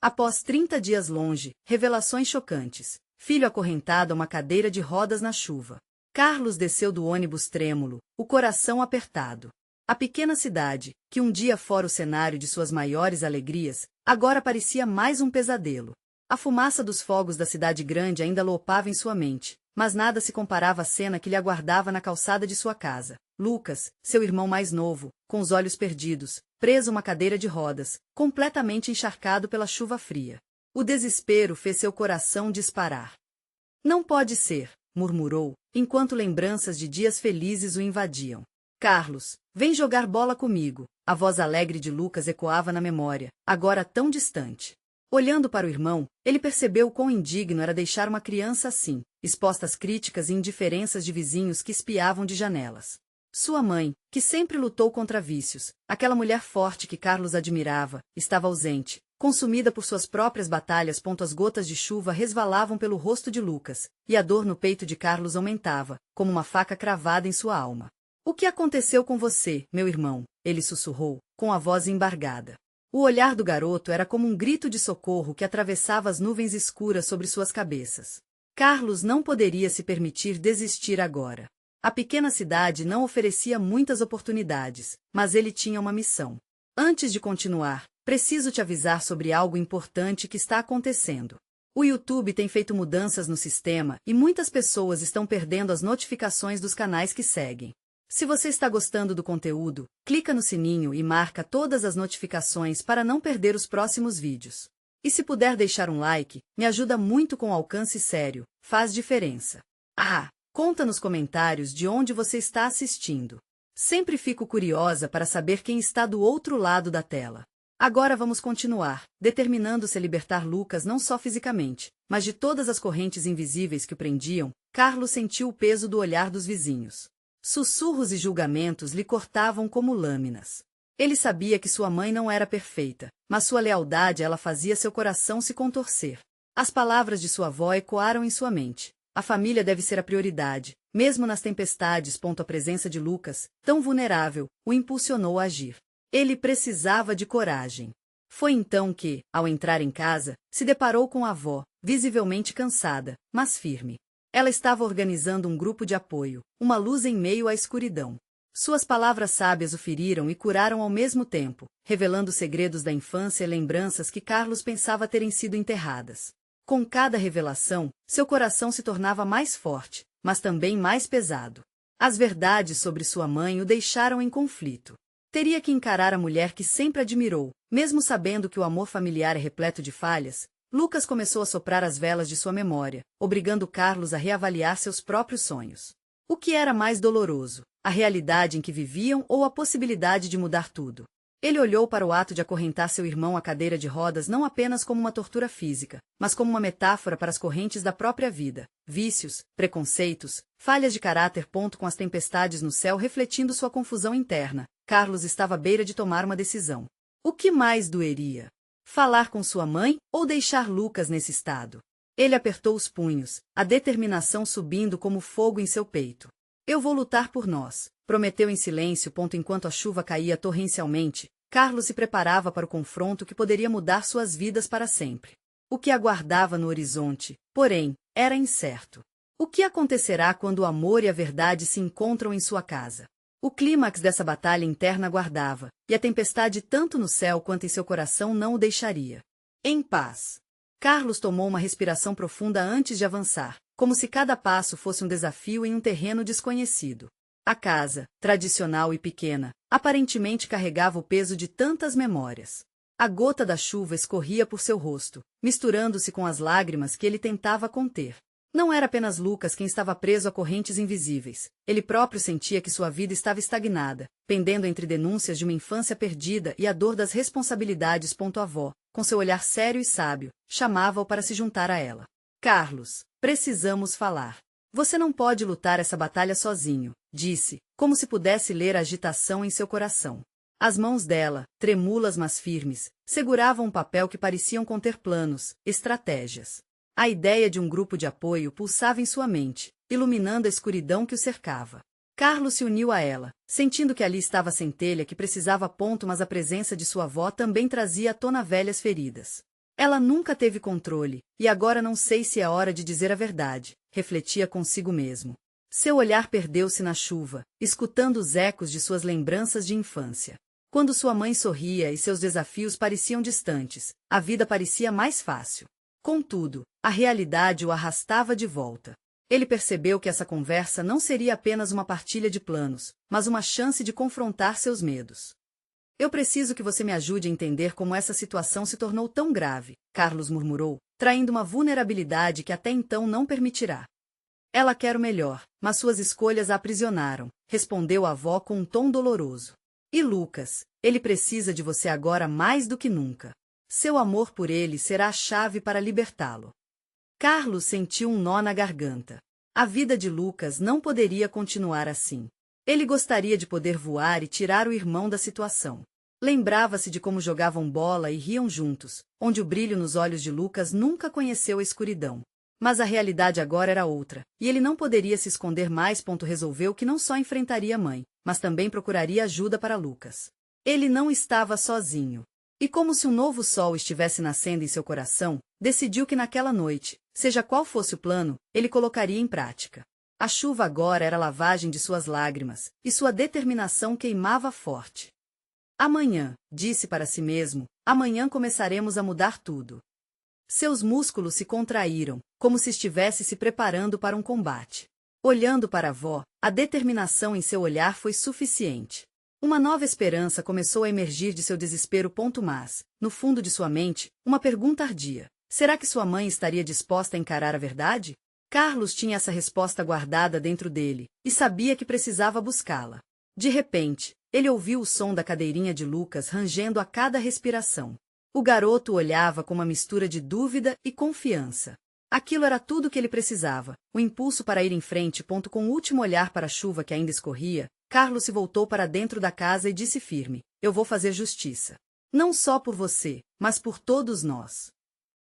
Após 30 dias longe, revelações chocantes. Filho acorrentado a uma cadeira de rodas na chuva. Carlos desceu do ônibus trêmulo, o coração apertado. A pequena cidade, que um dia fora o cenário de suas maiores alegrias, agora parecia mais um pesadelo. A fumaça dos fogos da cidade grande ainda lopava em sua mente, mas nada se comparava à cena que lhe aguardava na calçada de sua casa. Lucas, seu irmão mais novo, com os olhos perdidos, preso a uma cadeira de rodas, completamente encharcado pela chuva fria. O desespero fez seu coração disparar. Não pode ser, murmurou, enquanto lembranças de dias felizes o invadiam. Carlos, vem jogar bola comigo. A voz alegre de Lucas ecoava na memória, agora tão distante. Olhando para o irmão, ele percebeu quão indigno era deixar uma criança assim, exposta às críticas e indiferenças de vizinhos que espiavam de janelas. Sua mãe, que sempre lutou contra vícios, aquela mulher forte que Carlos admirava, estava ausente, consumida por suas próprias batalhas. As gotas de chuva resvalavam pelo rosto de Lucas, e a dor no peito de Carlos aumentava, como uma faca cravada em sua alma. O que aconteceu com você, meu irmão? Ele sussurrou, com a voz embargada. O olhar do garoto era como um grito de socorro que atravessava as nuvens escuras sobre suas cabeças. Carlos não poderia se permitir desistir agora. A pequena cidade não oferecia muitas oportunidades, mas ele tinha uma missão. Antes de continuar, preciso te avisar sobre algo importante que está acontecendo. O YouTube tem feito mudanças no sistema e muitas pessoas estão perdendo as notificações dos canais que seguem. Se você está gostando do conteúdo, clica no sininho e marca todas as notificações para não perder os próximos vídeos. E se puder deixar um like, me ajuda muito com alcance sério, faz diferença. Conta nos comentários de onde você está assistindo. Sempre fico curiosa para saber quem está do outro lado da tela. Agora vamos continuar, determinando-se a libertar Lucas não só fisicamente, mas de todas as correntes invisíveis que o prendiam. Carlos sentiu o peso do olhar dos vizinhos. Sussurros e julgamentos lhe cortavam como lâminas. Ele sabia que sua mãe não era perfeita, mas sua lealdade a ela fazia seu coração se contorcer. As palavras de sua avó ecoaram em sua mente. A família deve ser a prioridade, mesmo nas tempestades. A presença de Lucas, tão vulnerável, o impulsionou a agir. Ele precisava de coragem. Foi então que, ao entrar em casa, se deparou com a avó, visivelmente cansada, mas firme. Ela estava organizando um grupo de apoio, uma luz em meio à escuridão. Suas palavras sábias o feriram e curaram ao mesmo tempo, revelando segredos da infância e lembranças que Carlos pensava terem sido enterradas. Com cada revelação, seu coração se tornava mais forte, mas também mais pesado. As verdades sobre sua mãe o deixaram em conflito. Teria que encarar a mulher que sempre admirou, mesmo sabendo que o amor familiar é repleto de falhas. Lucas começou a soprar as velas de sua memória, obrigando Carlos a reavaliar seus próprios sonhos. O que era mais doloroso, a realidade em que viviam ou a possibilidade de mudar tudo? Ele olhou para o ato de acorrentar seu irmão à cadeira de rodas não apenas como uma tortura física, mas como uma metáfora para as correntes da própria vida, vícios, preconceitos, falhas de caráter. Com as tempestades no céu refletindo sua confusão interna, Carlos estava à beira de tomar uma decisão. O que mais doeria? Falar com sua mãe ou deixar Lucas nesse estado? Ele apertou os punhos, a determinação subindo como fogo em seu peito. Eu vou lutar por nós, prometeu em silêncio. Enquanto a chuva caía torrencialmente, Carlos se preparava para o confronto que poderia mudar suas vidas para sempre. O que aguardava no horizonte, porém, era incerto. O que acontecerá quando o amor e a verdade se encontram em sua casa? O clímax dessa batalha interna aguardava, e a tempestade tanto no céu quanto em seu coração não o deixaria. Em paz. Carlos tomou uma respiração profunda antes de avançar, como se cada passo fosse um desafio em um terreno desconhecido. A casa, tradicional e pequena, aparentemente carregava o peso de tantas memórias. A gota da chuva escorria por seu rosto, misturando-se com as lágrimas que ele tentava conter. Não era apenas Lucas quem estava preso a correntes invisíveis. Ele próprio sentia que sua vida estava estagnada, pendendo entre denúncias de uma infância perdida e a dor das responsabilidades. A avó, com seu olhar sério e sábio, chamava-o para se juntar a ela. Carlos, precisamos falar. Você não pode lutar essa batalha sozinho, disse, como se pudesse ler a agitação em seu coração. As mãos dela, trêmulas mas firmes, seguravam um papel que pareciam conter planos, estratégias. A ideia de um grupo de apoio pulsava em sua mente, iluminando a escuridão que o cercava. Carlos se uniu a ela, sentindo que ali estava a centelha que precisava. Mas a presença de sua avó também trazia à tona velhas feridas. Ela nunca teve controle, e agora não sei se é hora de dizer a verdade, refletia consigo mesmo. Seu olhar perdeu-se na chuva, escutando os ecos de suas lembranças de infância. Quando sua mãe sorria e seus desafios pareciam distantes, a vida parecia mais fácil. Contudo, a realidade o arrastava de volta. Ele percebeu que essa conversa não seria apenas uma partilha de planos, mas uma chance de confrontar seus medos. Eu preciso que você me ajude a entender como essa situação se tornou tão grave, Carlos murmurou, traindo uma vulnerabilidade que até então não permitirá. Ela quer o melhor, mas suas escolhas a aprisionaram, respondeu a avó com um tom doloroso. E Lucas, ele precisa de você agora mais do que nunca. Seu amor por ele será a chave para libertá-lo. Carlos sentiu um nó na garganta. A vida de Lucas não poderia continuar assim. Ele gostaria de poder voar e tirar o irmão da situação. Lembrava-se de como jogavam bola e riam juntos, onde o brilho nos olhos de Lucas nunca conheceu a escuridão. Mas a realidade agora era outra, e ele não poderia se esconder mais. Resolveu que não só enfrentaria a mãe, mas também procuraria ajuda para Lucas. Ele não estava sozinho. E como se um novo sol estivesse nascendo em seu coração, decidiu que naquela noite, seja qual fosse o plano, ele colocaria em prática. A chuva agora era a lavagem de suas lágrimas, e sua determinação queimava forte. Amanhã, disse para si mesmo, amanhã começaremos a mudar tudo. Seus músculos se contraíram, como se estivesse se preparando para um combate. Olhando para a avó, a determinação em seu olhar foi suficiente. Uma nova esperança começou a emergir de seu desespero. Mas, no fundo de sua mente, uma pergunta ardia. Será que sua mãe estaria disposta a encarar a verdade? Carlos tinha essa resposta guardada dentro dele, e sabia que precisava buscá-la. De repente, ele ouviu o som da cadeirinha de Lucas rangendo a cada respiração. O garoto olhava com uma mistura de dúvida e confiança. Aquilo era tudo que ele precisava, o impulso para ir em frente. Com o último olhar para a chuva que ainda escorria, Carlos se voltou para dentro da casa e disse firme: eu vou fazer justiça. Não só por você, mas por todos nós.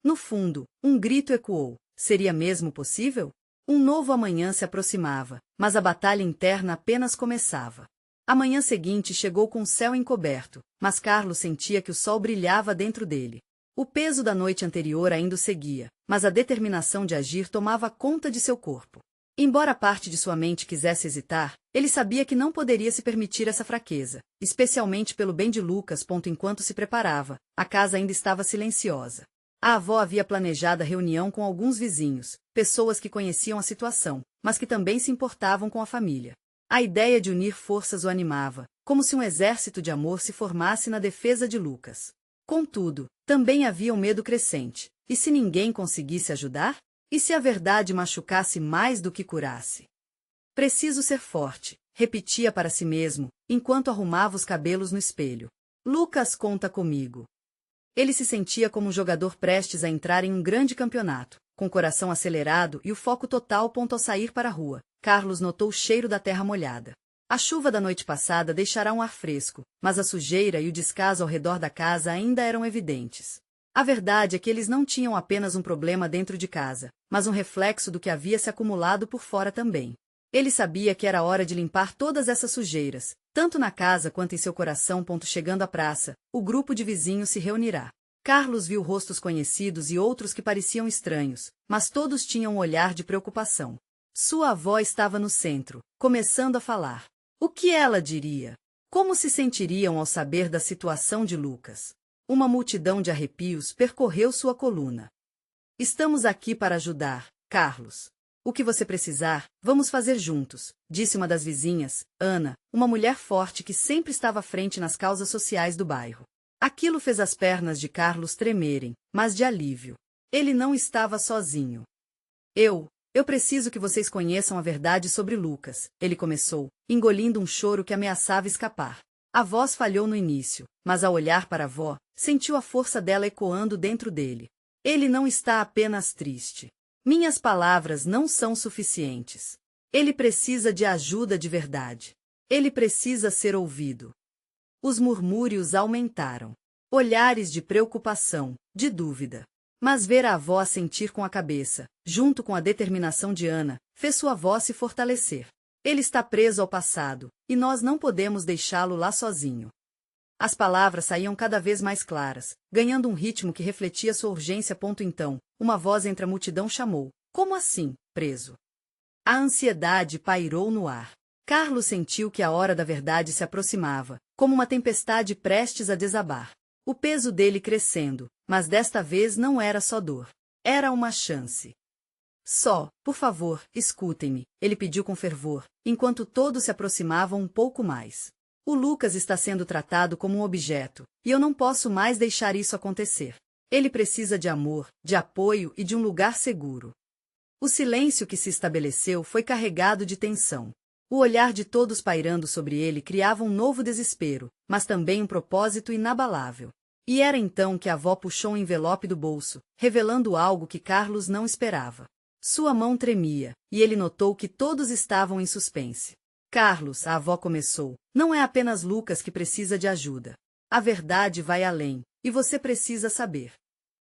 No fundo, um grito ecoou. Seria mesmo possível? Um novo amanhã se aproximava, mas a batalha interna apenas começava. A manhã seguinte chegou com o céu encoberto, mas Carlos sentia que o sol brilhava dentro dele. O peso da noite anterior ainda o seguia, mas a determinação de agir tomava conta de seu corpo. Embora parte de sua mente quisesse hesitar, ele sabia que não poderia se permitir essa fraqueza, especialmente pelo bem de Lucas. Enquanto se preparava, a casa ainda estava silenciosa. A avó havia planejado a reunião com alguns vizinhos, pessoas que conheciam a situação, mas que também se importavam com a família. A ideia de unir forças o animava, como se um exército de amor se formasse na defesa de Lucas. Contudo, também havia um medo crescente. E se ninguém conseguisse ajudar? E se a verdade machucasse mais do que curasse? Preciso ser forte, repetia para si mesmo, enquanto arrumava os cabelos no espelho. Lucas conta comigo. Ele se sentia como um jogador prestes a entrar em um grande campeonato, com o coração acelerado e o foco total. Ao sair para a rua, Carlos notou o cheiro da terra molhada. A chuva da noite passada deixará um ar fresco, mas a sujeira e o descaso ao redor da casa ainda eram evidentes. A verdade é que eles não tinham apenas um problema dentro de casa, mas um reflexo do que havia se acumulado por fora também. Ele sabia que era hora de limpar todas essas sujeiras, tanto na casa quanto em seu coração. Chegando à praça, o grupo de vizinhos se reunirá. Carlos viu rostos conhecidos e outros que pareciam estranhos, mas todos tinham um olhar de preocupação. Sua avó estava no centro, começando a falar. O que ela diria? Como se sentiriam ao saber da situação de Lucas? Uma multidão de arrepios percorreu sua coluna. Estamos aqui para ajudar, Carlos. O que você precisar, vamos fazer juntos, disse uma das vizinhas, Ana, uma mulher forte que sempre estava à frente nas causas sociais do bairro. Aquilo fez as pernas de Carlos tremerem, mas de alívio. Ele não estava sozinho. Eu preciso que vocês conheçam a verdade sobre Lucas, ele começou, engolindo um choro que ameaçava escapar. A voz falhou no início, mas ao olhar para a avó, sentiu a força dela ecoando dentro dele. Ele não está apenas triste. Minhas palavras não são suficientes. Ele precisa de ajuda de verdade. Ele precisa ser ouvido. Os murmúrios aumentaram. Olhares de preocupação, de dúvida. Mas ver a avó assentir com a cabeça, junto com a determinação de Ana, fez sua voz se fortalecer. Ele está preso ao passado, e nós não podemos deixá-lo lá sozinho. As palavras saíam cada vez mais claras, ganhando um ritmo que refletia sua urgência. Então, uma voz entre a multidão chamou: Como assim, preso? A ansiedade pairou no ar. Carlos sentiu que a hora da verdade se aproximava, como uma tempestade prestes a desabar. O peso dele crescendo, mas desta vez não era só dor. Era uma chance. Por favor, escutem-me, ele pediu com fervor, enquanto todos se aproximavam um pouco mais. O Lucas está sendo tratado como um objeto, e eu não posso mais deixar isso acontecer. Ele precisa de amor, de apoio e de um lugar seguro. O silêncio que se estabeleceu foi carregado de tensão. O olhar de todos pairando sobre ele criava um novo desespero, mas também um propósito inabalável. E era então que a avó puxou um envelope do bolso, revelando algo que Carlos não esperava. Sua mão tremia, e ele notou que todos estavam em suspense. Carlos, a avó começou, não é apenas Lucas que precisa de ajuda. A verdade vai além, e você precisa saber.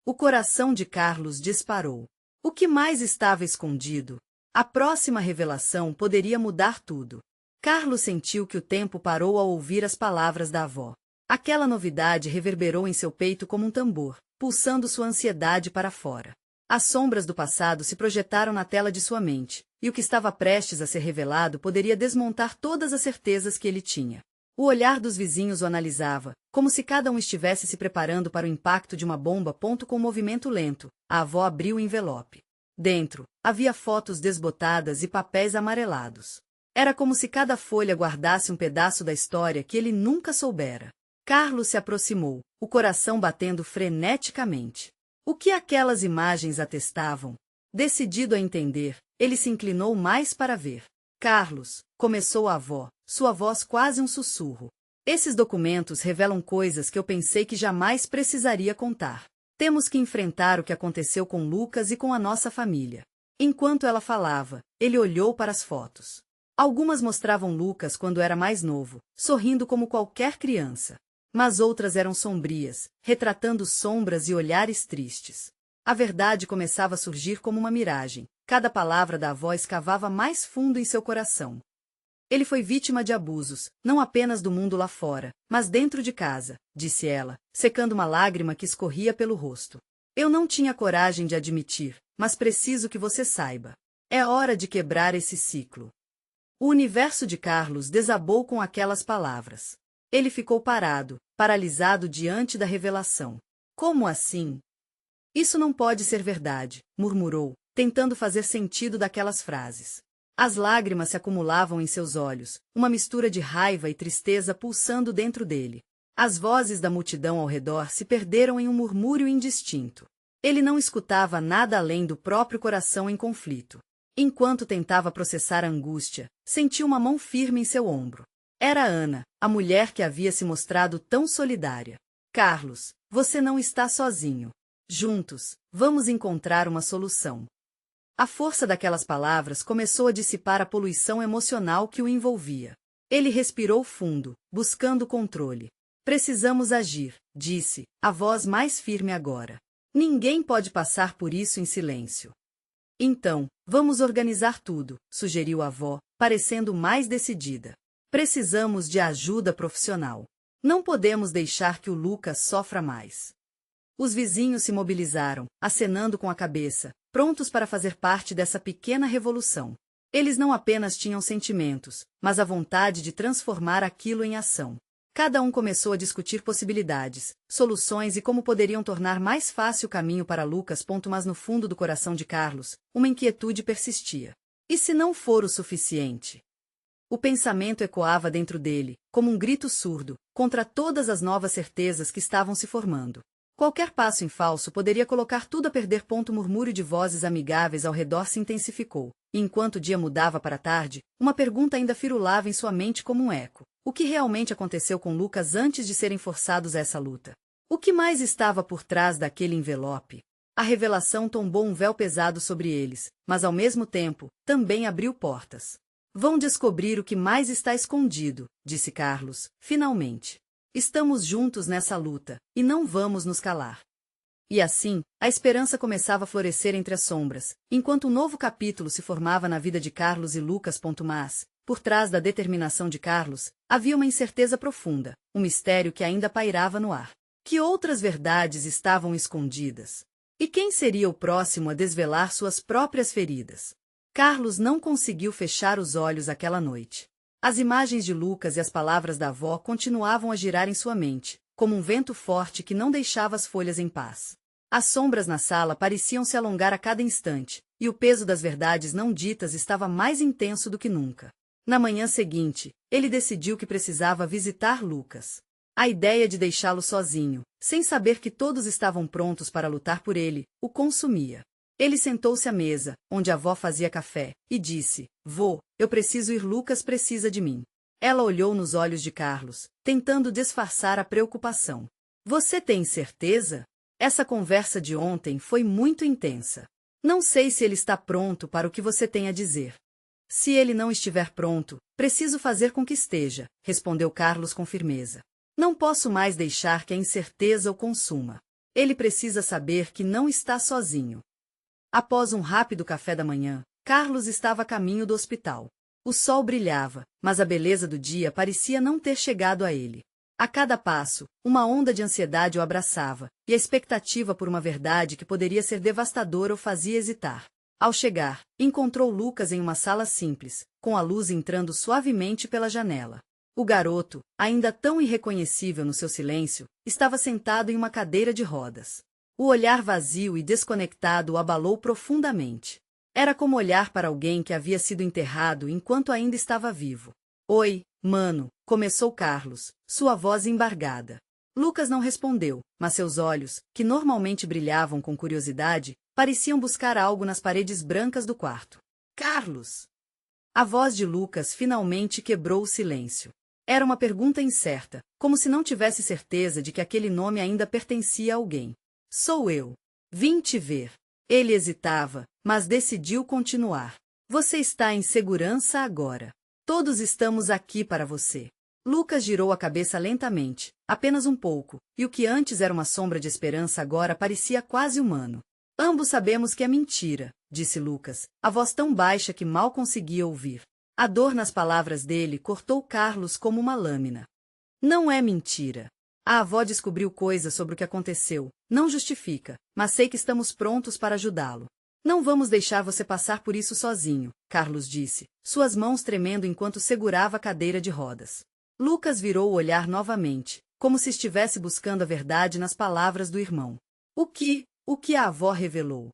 O coração de Carlos disparou. O que mais estava escondido? A próxima revelação poderia mudar tudo. Carlos sentiu que o tempo parou ao ouvir as palavras da avó. Aquela novidade reverberou em seu peito como um tambor, pulsando sua ansiedade para fora. As sombras do passado se projetaram na tela de sua mente, e o que estava prestes a ser revelado poderia desmontar todas as certezas que ele tinha. O olhar dos vizinhos o analisava, como se cada um estivesse se preparando para o impacto de uma bomba. Com um movimento lento, a avó abriu o envelope. Dentro, havia fotos desbotadas e papéis amarelados. Era como se cada folha guardasse um pedaço da história que ele nunca soubera. Carlos se aproximou, o coração batendo freneticamente. O que aquelas imagens atestavam? Decidido a entender, ele se inclinou mais para ver. Carlos, começou a avó, sua voz quase um sussurro. Esses documentos revelam coisas que eu pensei que jamais precisaria contar. Temos que enfrentar o que aconteceu com Lucas e com a nossa família. Enquanto ela falava, ele olhou para as fotos. Algumas mostravam Lucas quando era mais novo, sorrindo como qualquer criança. Mas outras eram sombrias, retratando sombras e olhares tristes. A verdade começava a surgir como uma miragem. Cada palavra da avó escavava mais fundo em seu coração. Ele foi vítima de abusos, não apenas do mundo lá fora, mas dentro de casa, disse ela, secando uma lágrima que escorria pelo rosto. Eu não tinha coragem de admitir, mas preciso que você saiba. É hora de quebrar esse ciclo. O universo de Carlos desabou com aquelas palavras. Ele ficou parado, paralisado diante da revelação. Como assim? Isso não pode ser verdade, murmurou, tentando fazer sentido daquelas frases. As lágrimas se acumulavam em seus olhos, uma mistura de raiva e tristeza pulsando dentro dele. As vozes da multidão ao redor se perderam em um murmúrio indistinto. Ele não escutava nada além do próprio coração em conflito. Enquanto tentava processar a angústia, sentiu uma mão firme em seu ombro. Era Ana, a mulher que havia se mostrado tão solidária. Carlos, você não está sozinho. Juntos, vamos encontrar uma solução. A força daquelas palavras começou a dissipar a poluição emocional que o envolvia. Ele respirou fundo, buscando controle. Precisamos agir, disse, a voz mais firme agora. Ninguém pode passar por isso em silêncio. Então, vamos organizar tudo, sugeriu a avó, parecendo mais decidida. Precisamos de ajuda profissional. Não podemos deixar que o Lucas sofra mais. Os vizinhos se mobilizaram, acenando com a cabeça, prontos para fazer parte dessa pequena revolução. Eles não apenas tinham sentimentos, mas a vontade de transformar aquilo em ação. Cada um começou a discutir possibilidades, soluções e como poderiam tornar mais fácil o caminho para Lucas. Mas no fundo do coração de Carlos, uma inquietude persistia. E se não for o suficiente? O pensamento ecoava dentro dele, como um grito surdo, contra todas as novas certezas que estavam se formando. Qualquer passo em falso poderia colocar tudo a perder. O murmúrio de vozes amigáveis ao redor se intensificou, e enquanto o dia mudava para a tarde, uma pergunta ainda firulava em sua mente como um eco. O que realmente aconteceu com Lucas antes de serem forçados a essa luta? O que mais estava por trás daquele envelope? A revelação tombou um véu pesado sobre eles, mas ao mesmo tempo, também abriu portas. Vão descobrir o que mais está escondido, disse Carlos, finalmente. Estamos juntos nessa luta, e não vamos nos calar. E assim, a esperança começava a florescer entre as sombras, enquanto um novo capítulo se formava na vida de Carlos e Lucas. Mas, Por trás da determinação de Carlos, havia uma incerteza profunda, um mistério que ainda pairava no ar. Que outras verdades estavam escondidas? E quem seria o próximo a desvelar suas próprias feridas? Carlos não conseguiu fechar os olhos aquela noite. As imagens de Lucas e as palavras da avó continuavam a girar em sua mente, como um vento forte que não deixava as folhas em paz. As sombras na sala pareciam se alongar a cada instante, e o peso das verdades não ditas estava mais intenso do que nunca. Na manhã seguinte, ele decidiu que precisava visitar Lucas. A ideia de deixá-lo sozinho, sem saber que todos estavam prontos para lutar por ele, o consumia. Ele sentou-se à mesa, onde a avó fazia café, e disse: "Vô, eu preciso ir, Lucas precisa de mim." Ela olhou nos olhos de Carlos, tentando disfarçar a preocupação. "Você tem certeza? Essa conversa de ontem foi muito intensa. Não sei se ele está pronto para o que você tem a dizer." "Se ele não estiver pronto, preciso fazer com que esteja", respondeu Carlos com firmeza. "Não posso mais deixar que a incerteza o consuma. Ele precisa saber que não está sozinho." Após um rápido café da manhã, Carlos estava a caminho do hospital. O sol brilhava, mas a beleza do dia parecia não ter chegado a ele. A cada passo, uma onda de ansiedade o abraçava, e a expectativa por uma verdade que poderia ser devastadora o fazia hesitar. Ao chegar, encontrou Lucas em uma sala simples, com a luz entrando suavemente pela janela. O garoto, ainda tão irreconhecível no seu silêncio, estava sentado em uma cadeira de rodas. O olhar vazio e desconectado o abalou profundamente. Era como olhar para alguém que havia sido enterrado enquanto ainda estava vivo. "Oi, mano", começou Carlos, sua voz embargada. Lucas não respondeu, mas seus olhos, que normalmente brilhavam com curiosidade, pareciam buscar algo nas paredes brancas do quarto. "Carlos!" A voz de Lucas finalmente quebrou o silêncio. Era uma pergunta incerta, como se não tivesse certeza de que aquele nome ainda pertencia a alguém. "Sou eu. Vim te ver." Ele hesitava, mas decidiu continuar. "Você está em segurança agora. Todos estamos aqui para você." Lucas girou a cabeça lentamente, apenas um pouco, e o que antes era uma sombra de esperança agora parecia quase humano. "Ambos sabemos que é mentira", disse Lucas, a voz tão baixa que mal conseguia ouvir. A dor nas palavras dele cortou Carlos como uma lâmina. "Não é mentira. A avó descobriu coisas sobre o que aconteceu. Não justifica, mas sei que estamos prontos para ajudá-lo." "Não vamos deixar você passar por isso sozinho", Carlos disse, suas mãos tremendo enquanto segurava a cadeira de rodas. Lucas virou o olhar novamente, como se estivesse buscando a verdade nas palavras do irmão. O que a avó revelou?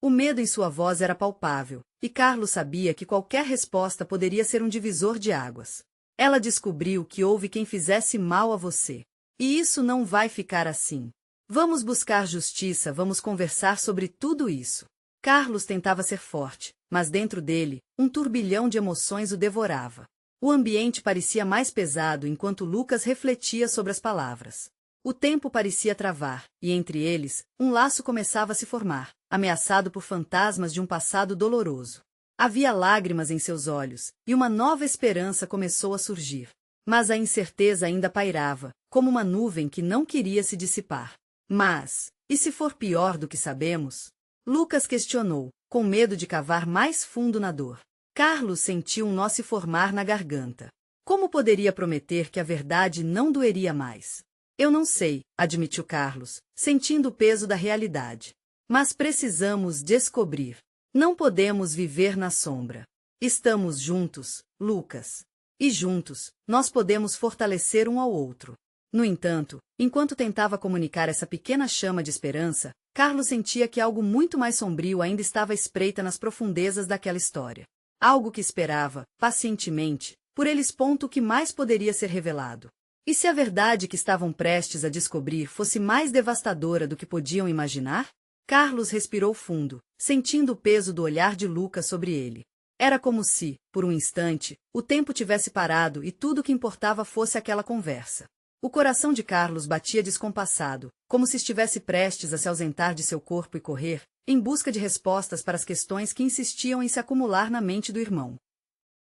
O medo em sua voz era palpável, e Carlos sabia que qualquer resposta poderia ser um divisor de águas. "Ela descobriu que houve quem fizesse mal a você. E isso não vai ficar assim. Vamos buscar justiça, vamos conversar sobre tudo isso." Carlos tentava ser forte, mas dentro dele, um turbilhão de emoções o devorava. O ambiente parecia mais pesado enquanto Lucas refletia sobre as palavras. O tempo parecia travar, e entre eles, um laço começava a se formar, ameaçado por fantasmas de um passado doloroso. Havia lágrimas em seus olhos, e uma nova esperança começou a surgir. Mas a incerteza ainda pairava, como uma nuvem que não queria se dissipar. "Mas, e se for pior do que sabemos?" Lucas questionou, com medo de cavar mais fundo na dor. Carlos sentiu um nó se formar na garganta. Como poderia prometer que a verdade não doeria mais? "Eu não sei", admitiu Carlos, sentindo o peso da realidade. "Mas precisamos descobrir. Não podemos viver na sombra. Estamos juntos, Lucas. E juntos, nós podemos fortalecer um ao outro." No entanto, enquanto tentava comunicar essa pequena chama de esperança, Carlos sentia que algo muito mais sombrio ainda estava à espreita nas profundezas daquela história. Algo que esperava, pacientemente, por eles. O que mais poderia ser revelado? E se a verdade que estavam prestes a descobrir fosse mais devastadora do que podiam imaginar? Carlos respirou fundo, sentindo o peso do olhar de Lucas sobre ele. Era como se, por um instante, o tempo tivesse parado e tudo o que importava fosse aquela conversa. O coração de Carlos batia descompassado, como se estivesse prestes a se ausentar de seu corpo e correr, em busca de respostas para as questões que insistiam em se acumular na mente do irmão.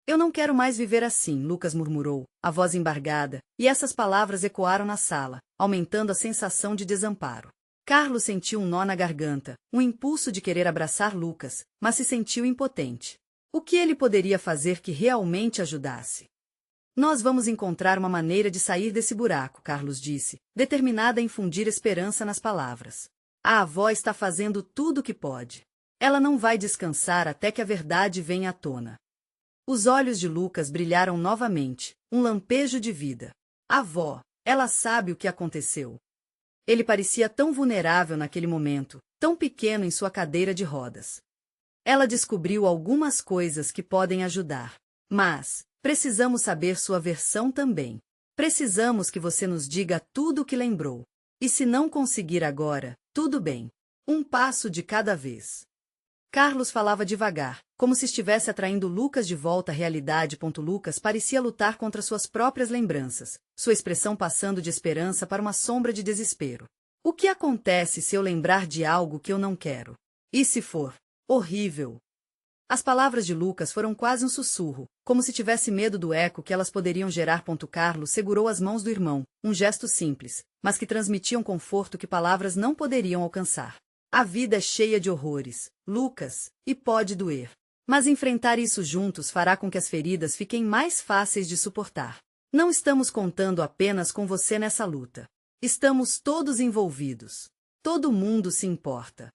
"Eu não quero mais viver assim", Lucas murmurou, a voz embargada, e essas palavras ecoaram na sala, aumentando a sensação de desamparo. Carlos sentiu um nó na garganta, um impulso de querer abraçar Lucas, mas se sentiu impotente. O que ele poderia fazer que realmente ajudasse? Nós vamos encontrar uma maneira de sair desse buraco, Carlos disse, determinada a infundir esperança nas palavras. A avó está fazendo tudo o que pode. Ela não vai descansar até que a verdade venha à tona. Os olhos de Lucas brilharam novamente, um lampejo de vida. Avó, ela sabe o que aconteceu. Ele parecia tão vulnerável naquele momento, tão pequeno em sua cadeira de rodas. Ela descobriu algumas coisas que podem ajudar. Mas precisamos saber sua versão também. Precisamos que você nos diga tudo o que lembrou. E se não conseguir agora, tudo bem. Um passo de cada vez. Carlos falava devagar, como se estivesse atraindo Lucas de volta à realidade. Lucas parecia lutar contra suas próprias lembranças, sua expressão passando de esperança para uma sombra de desespero. O que acontece se eu lembrar de algo que eu não quero? E se for horrível? As palavras de Lucas foram quase um sussurro, como se tivesse medo do eco que elas poderiam gerar. Carlos segurou as mãos do irmão, um gesto simples, mas que transmitia um conforto que palavras não poderiam alcançar. A vida é cheia de horrores, Lucas, e pode doer. Mas enfrentar isso juntos fará com que as feridas fiquem mais fáceis de suportar. Não estamos contando apenas com você nessa luta. Estamos todos envolvidos. Todo mundo se importa.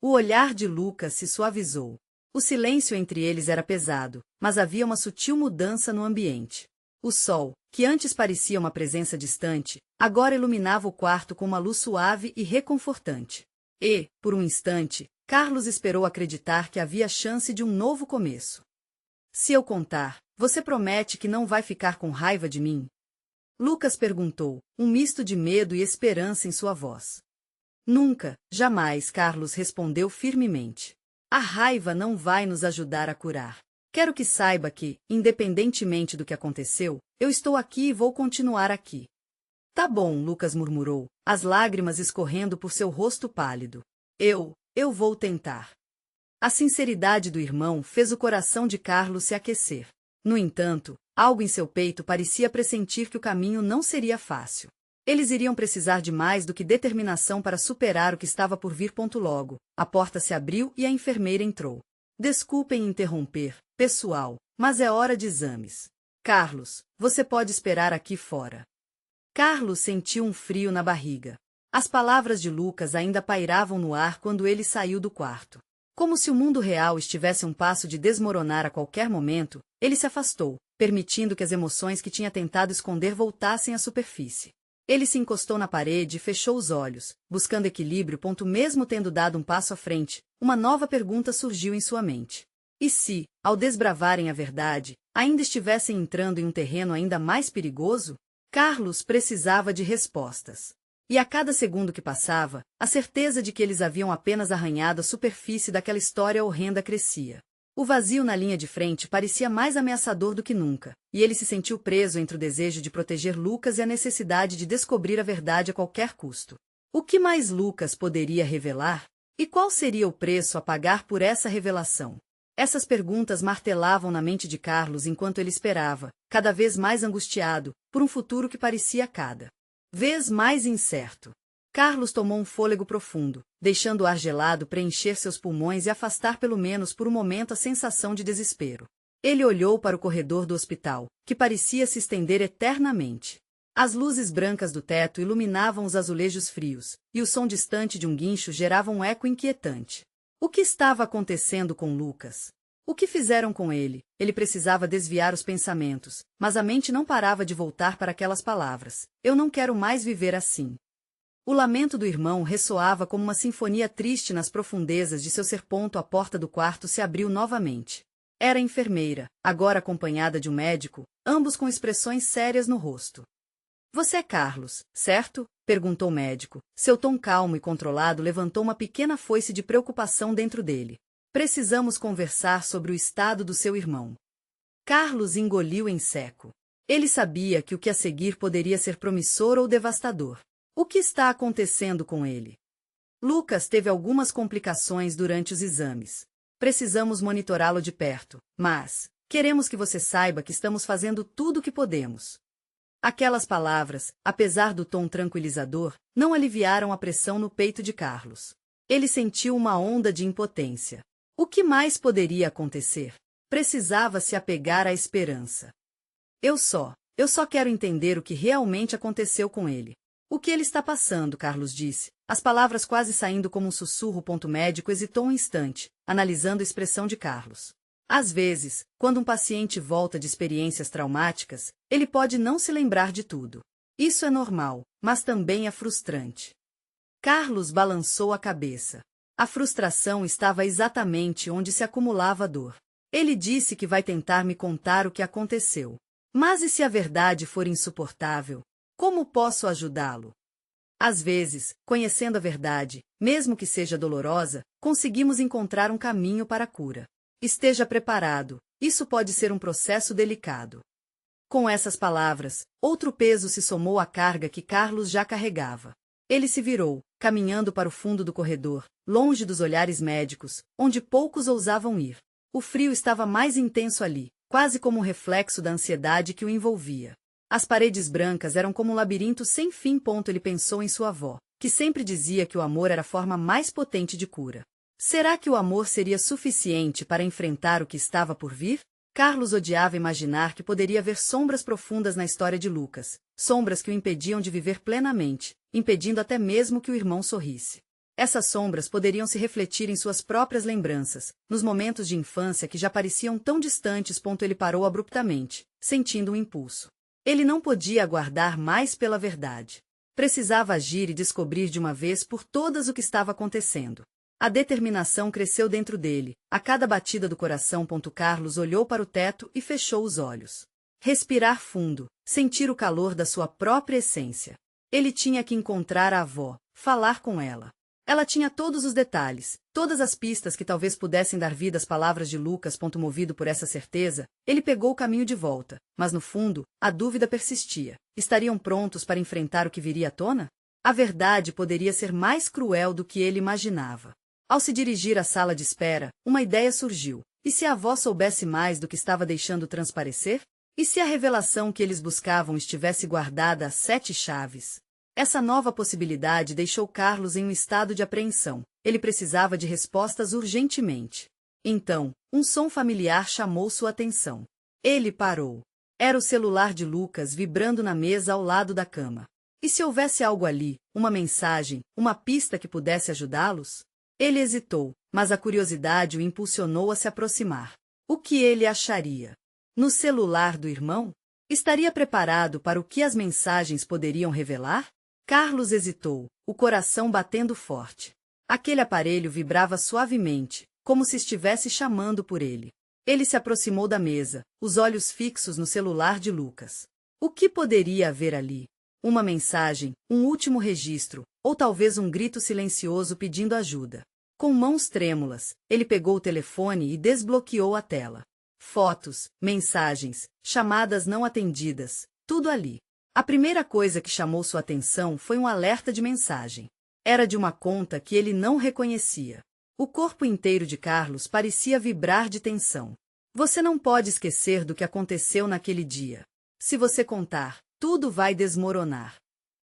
O olhar de Lucas se suavizou. O silêncio entre eles era pesado, mas havia uma sutil mudança no ambiente. O sol, que antes parecia uma presença distante, agora iluminava o quarto com uma luz suave e reconfortante. E, por um instante, Carlos esperou acreditar que havia chance de um novo começo. Se eu contar, você promete que não vai ficar com raiva de mim? Lucas perguntou, um misto de medo e esperança em sua voz. Nunca, jamais, Carlos respondeu firmemente. A raiva não vai nos ajudar a curar. Quero que saiba que, independentemente do que aconteceu, eu estou aqui e vou continuar aqui. Tá bom, Lucas murmurou, as lágrimas escorrendo por seu rosto pálido. Eu vou tentar. A sinceridade do irmão fez o coração de Carlos se aquecer. No entanto, algo em seu peito parecia pressentir que o caminho não seria fácil. Eles iriam precisar de mais do que determinação para superar o que estava por vir. Logo, a porta se abriu e a enfermeira entrou. Desculpem interromper, pessoal, mas é hora de exames. Carlos, você pode esperar aqui fora. Carlos sentiu um frio na barriga. As palavras de Lucas ainda pairavam no ar quando ele saiu do quarto. Como se o mundo real estivesse um passo de desmoronar a qualquer momento, ele se afastou, permitindo que as emoções que tinha tentado esconder voltassem à superfície. Ele se encostou na parede e fechou os olhos, buscando equilíbrio. Mesmo tendo dado um passo à frente, uma nova pergunta surgiu em sua mente. E se, ao desbravarem a verdade, ainda estivessem entrando em um terreno ainda mais perigoso? Carlos precisava de respostas. E a cada segundo que passava, a certeza de que eles haviam apenas arranhado a superfície daquela história horrenda crescia. O vazio na linha de frente parecia mais ameaçador do que nunca, e ele se sentiu preso entre o desejo de proteger Lucas e a necessidade de descobrir a verdade a qualquer custo. O que mais Lucas poderia revelar? E qual seria o preço a pagar por essa revelação? Essas perguntas martelavam na mente de Carlos enquanto ele esperava, cada vez mais angustiado, por um futuro que parecia cada vez mais incerto. Carlos tomou um fôlego profundo, deixando o ar gelado preencher seus pulmões e afastar pelo menos por um momento a sensação de desespero. Ele olhou para o corredor do hospital, que parecia se estender eternamente. As luzes brancas do teto iluminavam os azulejos frios, e o som distante de um guincho gerava um eco inquietante. O que estava acontecendo com Lucas? O que fizeram com ele? Ele precisava desviar os pensamentos, mas a mente não parava de voltar para aquelas palavras. Eu não quero mais viver assim. O lamento do irmão ressoava como uma sinfonia triste nas profundezas de seu ser. A porta do quarto se abriu novamente. Era a enfermeira, agora acompanhada de um médico, ambos com expressões sérias no rosto. Você é Carlos, certo? Perguntou o médico. Seu tom calmo e controlado levantou uma pequena foice de preocupação dentro dele. Precisamos conversar sobre o estado do seu irmão. Carlos engoliu em seco. Ele sabia que o que a seguir poderia ser promissor ou devastador. O que está acontecendo com ele? Lucas teve algumas complicações durante os exames. Precisamos monitorá-lo de perto, mas queremos que você saiba que estamos fazendo tudo o que podemos. Aquelas palavras, apesar do tom tranquilizador, não aliviaram a pressão no peito de Carlos. Ele sentiu uma onda de impotência. O que mais poderia acontecer? Precisava se apegar à esperança. Eu só quero entender o que realmente aconteceu com ele. O que ele está passando, Carlos disse, as palavras quase saindo como um sussurro. Médico hesitou um instante, analisando a expressão de Carlos. Às vezes, quando um paciente volta de experiências traumáticas, ele pode não se lembrar de tudo. Isso é normal, mas também é frustrante. Carlos balançou a cabeça. A frustração estava exatamente onde se acumulava a dor. Ele disse que vai tentar me contar o que aconteceu. Mas e se a verdade for insuportável? Como posso ajudá-lo? Às vezes, conhecendo a verdade, mesmo que seja dolorosa, conseguimos encontrar um caminho para a cura. Esteja preparado, isso pode ser um processo delicado. Com essas palavras, outro peso se somou à carga que Carlos já carregava. Ele se virou, caminhando para o fundo do corredor, longe dos olhares médicos, onde poucos ousavam ir. O frio estava mais intenso ali, quase como um reflexo da ansiedade que o envolvia. As paredes brancas eram como um labirinto sem fim. Ele pensou em sua avó, que sempre dizia que o amor era a forma mais potente de cura. Será que o amor seria suficiente para enfrentar o que estava por vir? Carlos odiava imaginar que poderia haver sombras profundas na história de Lucas, sombras que o impediam de viver plenamente, impedindo até mesmo que o irmão sorrisse. Essas sombras poderiam se refletir em suas próprias lembranças, nos momentos de infância que já pareciam tão distantes. Ele parou abruptamente, sentindo um impulso. Ele não podia aguardar mais pela verdade. Precisava agir e descobrir de uma vez por todas o que estava acontecendo. A determinação cresceu dentro dele, a cada batida do coração. Carlos olhou para o teto e fechou os olhos. Respirar fundo, sentir o calor da sua própria essência. Ele tinha que encontrar a avó, falar com ela. Ela tinha todos os detalhes, todas as pistas que talvez pudessem dar vida às palavras de Lucas. Movido por essa certeza, ele pegou o caminho de volta, mas no fundo, a dúvida persistia. Estariam prontos para enfrentar o que viria à tona? A verdade poderia ser mais cruel do que ele imaginava. Ao se dirigir à sala de espera, uma ideia surgiu. E se a avó soubesse mais do que estava deixando transparecer? E se a revelação que eles buscavam estivesse guardada a 7 chaves? Essa nova possibilidade deixou Carlos em um estado de apreensão. Ele precisava de respostas urgentemente. Então, um som familiar chamou sua atenção. Ele parou. Era o celular de Lucas vibrando na mesa ao lado da cama. E se houvesse algo ali, uma mensagem, uma pista que pudesse ajudá-los? Ele hesitou, mas a curiosidade o impulsionou a se aproximar. O que ele acharia? No celular do irmão? Estaria preparado para o que as mensagens poderiam revelar? Carlos hesitou, o coração batendo forte. Aquele aparelho vibrava suavemente, como se estivesse chamando por ele. Ele se aproximou da mesa, os olhos fixos no celular de Lucas. O que poderia haver ali? Uma mensagem, um último registro, ou talvez um grito silencioso pedindo ajuda. Com mãos trêmulas, ele pegou o telefone e desbloqueou a tela. Fotos, mensagens, chamadas não atendidas, tudo ali. A primeira coisa que chamou sua atenção foi um alerta de mensagem. Era de uma conta que ele não reconhecia. O corpo inteiro de Carlos parecia vibrar de tensão. Você não pode esquecer do que aconteceu naquele dia. Se você contar, tudo vai desmoronar.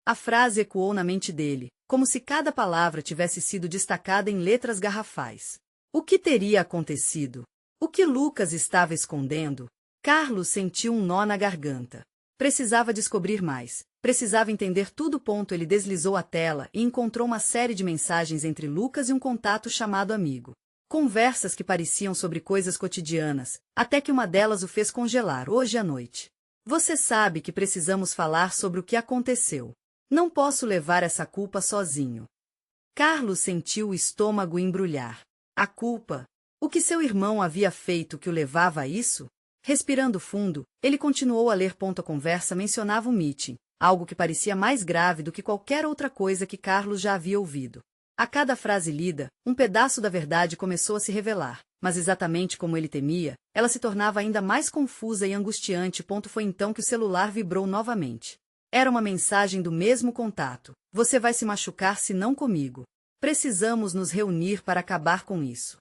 A frase ecoou na mente dele, como se cada palavra tivesse sido destacada em letras garrafais. O que teria acontecido? O que Lucas estava escondendo? Carlos sentiu um nó na garganta. Precisava descobrir mais. Precisava entender tudo. Ele deslizou a tela e encontrou uma série de mensagens entre Lucas e um contato chamado amigo. Conversas que pareciam sobre coisas cotidianas, até que uma delas o fez congelar. Hoje à noite. Você sabe que precisamos falar sobre o que aconteceu. Não posso levar essa culpa sozinho. Carlos sentiu o estômago embrulhar. A culpa? O que seu irmão havia feito que o levava a isso? Respirando fundo, ele continuou a ler. A conversa mencionava um meeting, algo que parecia mais grave do que qualquer outra coisa que Carlos já havia ouvido. A cada frase lida, um pedaço da verdade começou a se revelar, mas exatamente como ele temia, ela se tornava ainda mais confusa e angustiante. Foi então que o celular vibrou novamente. Era uma mensagem do mesmo contato. Você vai se machucar se não comigo. Precisamos nos reunir para acabar com isso.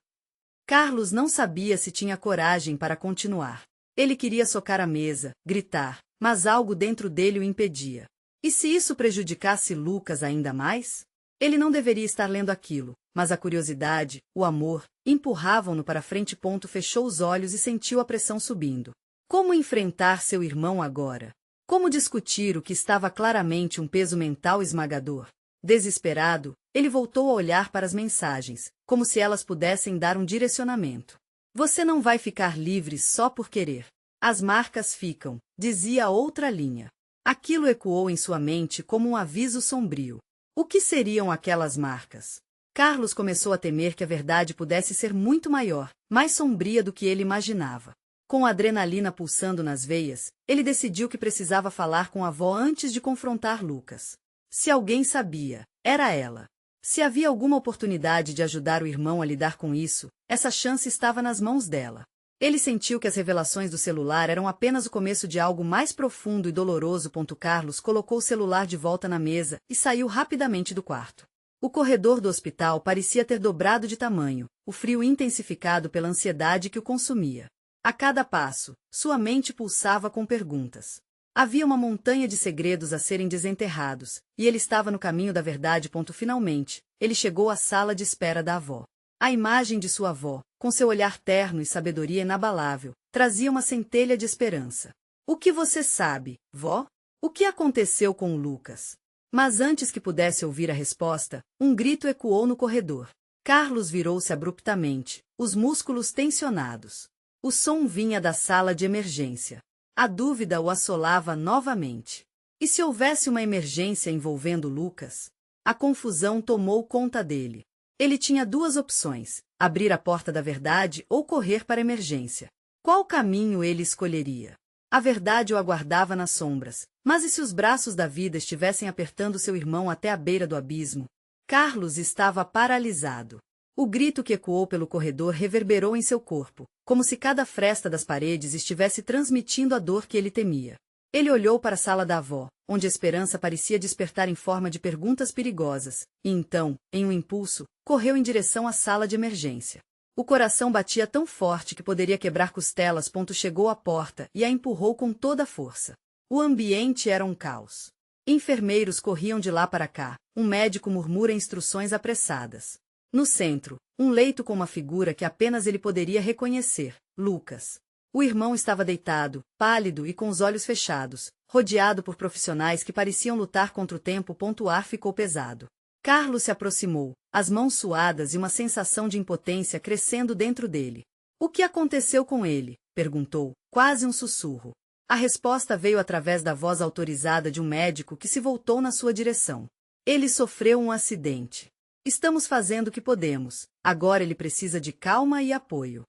Carlos não sabia se tinha coragem para continuar. Ele queria socar a mesa, gritar, mas algo dentro dele o impedia. E se isso prejudicasse Lucas ainda mais? Ele não deveria estar lendo aquilo, mas a curiosidade, o amor, empurravam-no para frente. Fechou os olhos e sentiu a pressão subindo. Como enfrentar seu irmão agora? Como discutir o que estava claramente um peso mental esmagador? Desesperado, ele voltou a olhar para as mensagens, como se elas pudessem dar um direcionamento. Você não vai ficar livre só por querer. As marcas ficam, dizia outra linha. Aquilo ecoou em sua mente como um aviso sombrio. O que seriam aquelas marcas? Carlos começou a temer que a verdade pudesse ser muito maior, mais sombria do que ele imaginava. Com a adrenalina pulsando nas veias, ele decidiu que precisava falar com a avó antes de confrontar Lucas. Se alguém sabia, era ela. Se havia alguma oportunidade de ajudar o irmão a lidar com isso, essa chance estava nas mãos dela. Ele sentiu que as revelações do celular eram apenas o começo de algo mais profundo e doloroso. Carlos colocou o celular de volta na mesa e saiu rapidamente do quarto. O corredor do hospital parecia ter dobrado de tamanho, o frio intensificado pela ansiedade que o consumia. A cada passo, sua mente pulsava com perguntas. Havia uma montanha de segredos a serem desenterrados, e ele estava no caminho da verdade. Finalmente, ele chegou à sala de espera da avó. A imagem de sua avó, com seu olhar terno e sabedoria inabalável, trazia uma centelha de esperança. O que você sabe, vó? O que aconteceu com o Lucas? Mas antes que pudesse ouvir a resposta, um grito ecoou no corredor. Carlos virou-se abruptamente, os músculos tensionados. O som vinha da sala de emergência. A dúvida o assolava novamente. E se houvesse uma emergência envolvendo Lucas? A confusão tomou conta dele. Ele tinha duas opções: abrir a porta da verdade ou correr para a emergência. Qual caminho ele escolheria? A verdade o aguardava nas sombras, mas e se os braços da vida estivessem apertando seu irmão até a beira do abismo? Carlos estava paralisado. O grito que ecoou pelo corredor reverberou em seu corpo, como se cada fresta das paredes estivesse transmitindo a dor que ele temia. Ele olhou para a sala da avó, onde a esperança parecia despertar em forma de perguntas perigosas, e então, em um impulso, correu em direção à sala de emergência. O coração batia tão forte que poderia quebrar costelas. Chegou à porta e a empurrou com toda a força. O ambiente era um caos. Enfermeiros corriam de lá para cá, um médico murmura instruções apressadas. No centro, um leito com uma figura que apenas ele poderia reconhecer: Lucas. O irmão estava deitado, pálido e com os olhos fechados, rodeado por profissionais que pareciam lutar contra o tempo. O ar ficou pesado. Carlos se aproximou, as mãos suadas e uma sensação de impotência crescendo dentro dele. O que aconteceu com ele? Perguntou, quase um sussurro. A resposta veio através da voz autorizada de um médico que se voltou na sua direção. Ele sofreu um acidente. Estamos fazendo o que podemos, agora ele precisa de calma e apoio.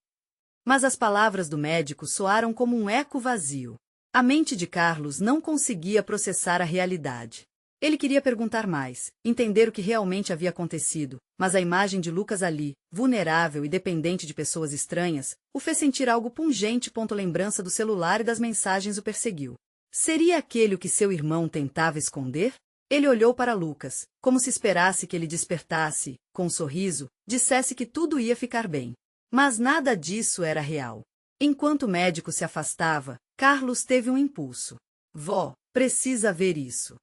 Mas as palavras do médico soaram como um eco vazio. A mente de Carlos não conseguia processar a realidade. Ele queria perguntar mais, entender o que realmente havia acontecido, mas a imagem de Lucas ali, vulnerável e dependente de pessoas estranhas, o fez sentir algo pungente. Lembrança do celular e das mensagens o perseguiu. Seria aquele o que seu irmão tentava esconder? Ele olhou para Lucas, como se esperasse que ele despertasse, com um sorriso, dissesse que tudo ia ficar bem. Mas nada disso era real. Enquanto o médico se afastava, Carlos teve um impulso. Vó, precisa ver isso.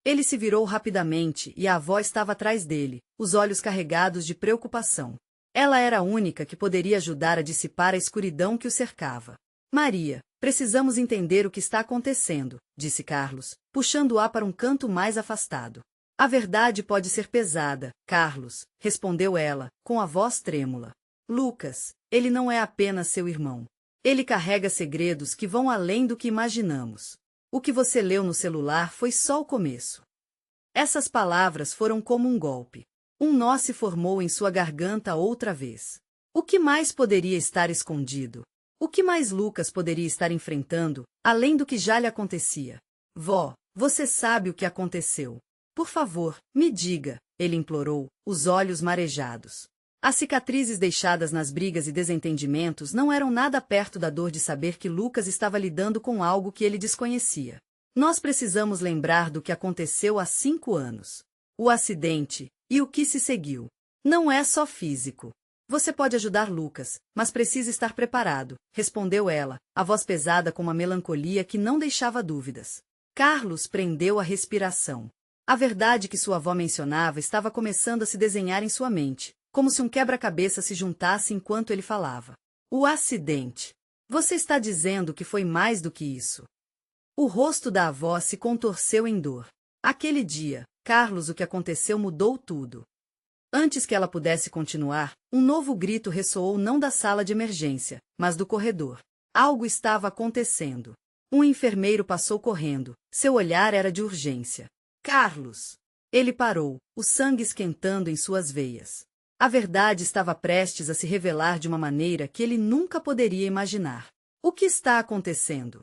Ele se virou rapidamente e a avó estava atrás dele, os olhos carregados de preocupação. Ela era a única que poderia ajudar a dissipar a escuridão que o cercava. Maria, precisamos entender o que está acontecendo, disse Carlos, puxando-a para um canto mais afastado. A verdade pode ser pesada, Carlos, respondeu ela, com a voz trêmula. Lucas, ele não é apenas seu irmão. Ele carrega segredos que vão além do que imaginamos. O que você leu no celular foi só o começo. Essas palavras foram como um golpe. Um nó se formou em sua garganta outra vez. O que mais poderia estar escondido? O que mais Lucas poderia estar enfrentando, além do que já lhe acontecia? Vó, você sabe o que aconteceu. Por favor, me diga, ele implorou, os olhos marejados. As cicatrizes deixadas nas brigas e desentendimentos não eram nada perto da dor de saber que Lucas estava lidando com algo que ele desconhecia. Nós precisamos lembrar do que aconteceu há 5 anos. O acidente, e o que se seguiu. Não é só físico. Você pode ajudar Lucas, mas precisa estar preparado, respondeu ela, a voz pesada com uma melancolia que não deixava dúvidas. Carlos prendeu a respiração. A verdade que sua avó mencionava estava começando a se desenhar em sua mente, como se um quebra-cabeça se juntasse enquanto ele falava. O acidente. Você está dizendo que foi mais do que isso. O rosto da avó se contorceu em dor. Aquele dia, Carlos, o que aconteceu mudou tudo. Antes que ela pudesse continuar, um novo grito ressoou não da sala de emergência, mas do corredor. Algo estava acontecendo. Um enfermeiro passou correndo, seu olhar era de urgência. Carlos! Ele parou, o sangue esquentando em suas veias. A verdade estava prestes a se revelar de uma maneira que ele nunca poderia imaginar. O que está acontecendo?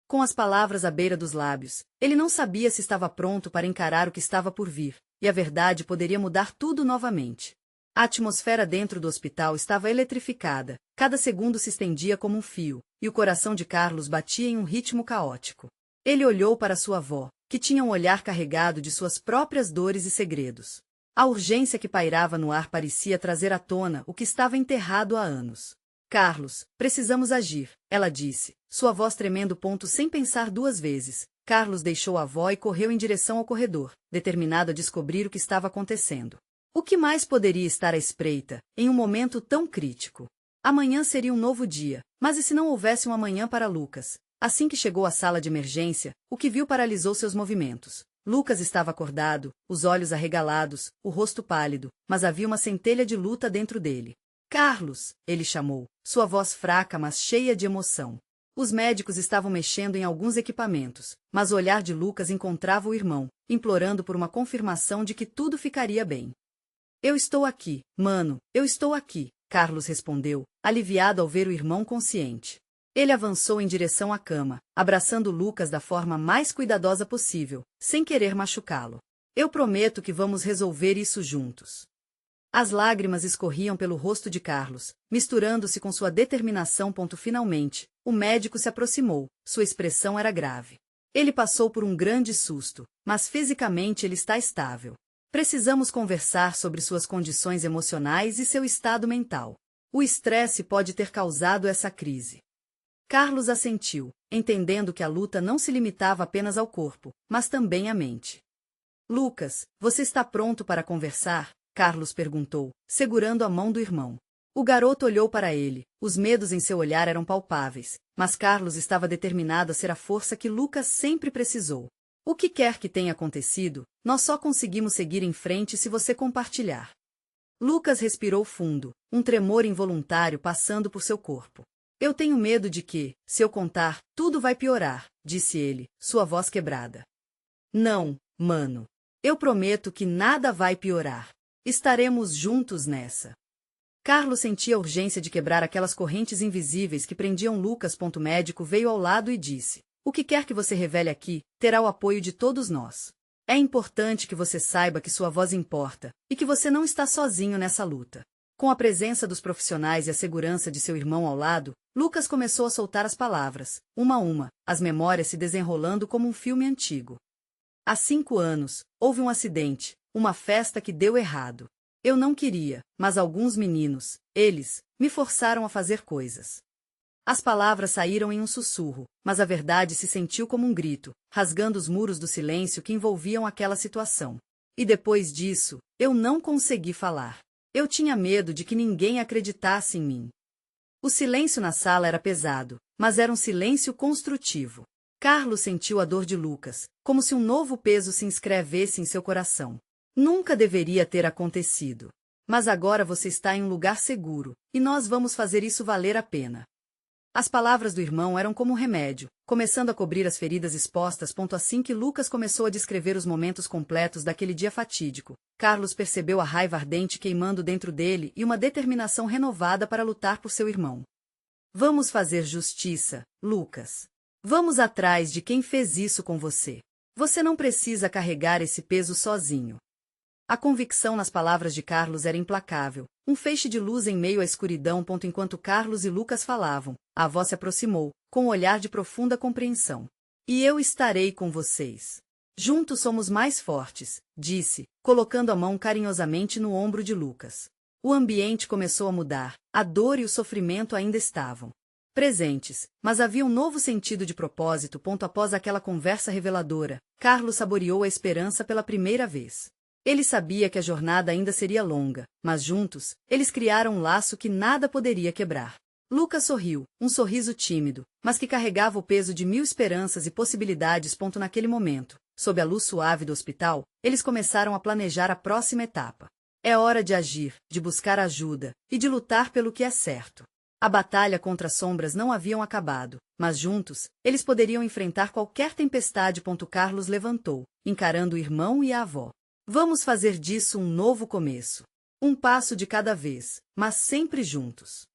Com as palavras à beira dos lábios, ele não sabia se estava pronto para encarar o que estava por vir, e a verdade poderia mudar tudo novamente. A atmosfera dentro do hospital estava eletrificada, cada segundo se estendia como um fio, e o coração de Carlos batia em um ritmo caótico. Ele olhou para sua avó, que tinha um olhar carregado de suas próprias dores e segredos. A urgência que pairava no ar parecia trazer à tona o que estava enterrado há anos. Carlos, precisamos agir, ela disse, sua voz tremendo sem pensar duas vezes. Carlos deixou a avó e correu em direção ao corredor, determinado a descobrir o que estava acontecendo. O que mais poderia estar à espreita, em um momento tão crítico? Amanhã seria um novo dia, mas e se não houvesse um amanhã para Lucas? Assim que chegou à sala de emergência, o que viu paralisou seus movimentos. Lucas estava acordado, os olhos arregalados, o rosto pálido, mas havia uma centelha de luta dentro dele. Carlos, ele chamou, sua voz fraca mas cheia de emoção. Os médicos estavam mexendo em alguns equipamentos, mas o olhar de Lucas encontrava o irmão, implorando por uma confirmação de que tudo ficaria bem. Eu estou aqui, mano, eu estou aqui, Carlos respondeu, aliviado ao ver o irmão consciente. Ele avançou em direção à cama, abraçando Lucas da forma mais cuidadosa possível, sem querer machucá-lo. Eu prometo que vamos resolver isso juntos. As lágrimas escorriam pelo rosto de Carlos, misturando-se com sua determinação. Finalmente, o médico se aproximou, sua expressão era grave. Ele passou por um grande susto, mas fisicamente ele está estável. Precisamos conversar sobre suas condições emocionais e seu estado mental. O estresse pode ter causado essa crise. Carlos assentiu, entendendo que a luta não se limitava apenas ao corpo, mas também à mente. Lucas, você está pronto para conversar? Carlos perguntou, segurando a mão do irmão. O garoto olhou para ele, os medos em seu olhar eram palpáveis, mas Carlos estava determinado a ser a força que Lucas sempre precisou. O que quer que tenha acontecido, nós só conseguimos seguir em frente se você compartilhar. Lucas respirou fundo, um tremor involuntário passando por seu corpo. Eu tenho medo de que, se eu contar, tudo vai piorar, disse ele, sua voz quebrada. Não, mano. Eu prometo que nada vai piorar. Estaremos juntos nessa. Carlos sentia a urgência de quebrar aquelas correntes invisíveis que prendiam Lucas. Médico veio ao lado e disse: o que quer que você revele aqui, terá o apoio de todos nós. É importante que você saiba que sua voz importa, e que você não está sozinho nessa luta. Com a presença dos profissionais e a segurança de seu irmão ao lado, Lucas começou a soltar as palavras, uma a uma, as memórias se desenrolando como um filme antigo. Há 5 anos, houve um acidente, uma festa que deu errado. Eu não queria, mas alguns meninos, eles, me forçaram a fazer coisas. As palavras saíram em um sussurro, mas a verdade se sentiu como um grito, rasgando os muros do silêncio que envolviam aquela situação. E depois disso, eu não consegui falar. Eu tinha medo de que ninguém acreditasse em mim. O silêncio na sala era pesado, mas era um silêncio construtivo. Carlos sentiu a dor de Lucas, como se um novo peso se inscrevesse em seu coração. Nunca deveria ter acontecido. Mas agora você está em um lugar seguro, e nós vamos fazer isso valer a pena. As palavras do irmão eram como um remédio, começando a cobrir as feridas expostas. Assim que Lucas começou a descrever os momentos completos daquele dia fatídico, Carlos percebeu a raiva ardente queimando dentro dele e uma determinação renovada para lutar por seu irmão. Vamos fazer justiça, Lucas. Vamos atrás de quem fez isso com você. Você não precisa carregar esse peso sozinho. A convicção nas palavras de Carlos era implacável, um feixe de luz em meio à escuridão. Enquanto Carlos e Lucas falavam, a voz se aproximou, com um olhar de profunda compreensão. E eu estarei com vocês. Juntos somos mais fortes, disse, colocando a mão carinhosamente no ombro de Lucas. O ambiente começou a mudar, a dor e o sofrimento ainda estavam. presentes, mas havia um novo sentido de propósito. Após aquela conversa reveladora, Carlos saboreou a esperança pela primeira vez. Ele sabia que a jornada ainda seria longa, mas juntos, eles criaram um laço que nada poderia quebrar. Lucas sorriu, um sorriso tímido, mas que carregava o peso de 1000 esperanças e possibilidades. Naquele momento, sob a luz suave do hospital, eles começaram a planejar a próxima etapa. É hora de agir, de buscar ajuda e de lutar pelo que é certo. A batalha contra as sombras não haviam acabado, mas juntos, eles poderiam enfrentar qualquer tempestade. Carlos levantou, encarando o irmão e a avó. Vamos fazer disso um novo começo. Um passo de cada vez, mas sempre juntos.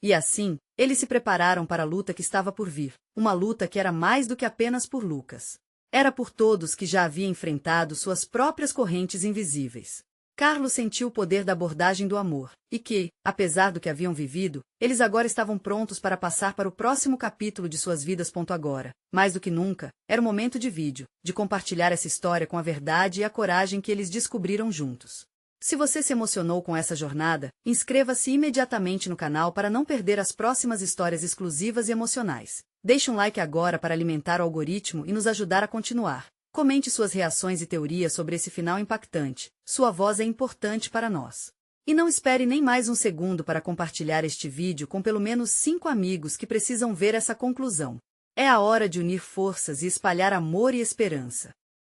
E assim, eles se prepararam para a luta que estava por vir, uma luta que era mais do que apenas por Lucas. Era por todos que já havia enfrentado suas próprias correntes invisíveis. Carlos sentiu o poder da abordagem do amor, e que, apesar do que haviam vivido, eles agora estavam prontos para passar para o próximo capítulo de suas vidas. Agora, mais do que nunca, era o momento de vídeo, de compartilhar essa história com a verdade e a coragem que eles descobriram juntos. Se você se emocionou com essa jornada, inscreva-se imediatamente no canal para não perder as próximas histórias exclusivas e emocionais. Deixe um like agora para alimentar o algoritmo e nos ajudar a continuar. Comente suas reações e teorias sobre esse final impactante. Sua voz é importante para nós. E não espere nem mais um segundo para compartilhar este vídeo com pelo menos 5 amigos que precisam ver essa conclusão. É a hora de unir forças e espalhar amor e esperança.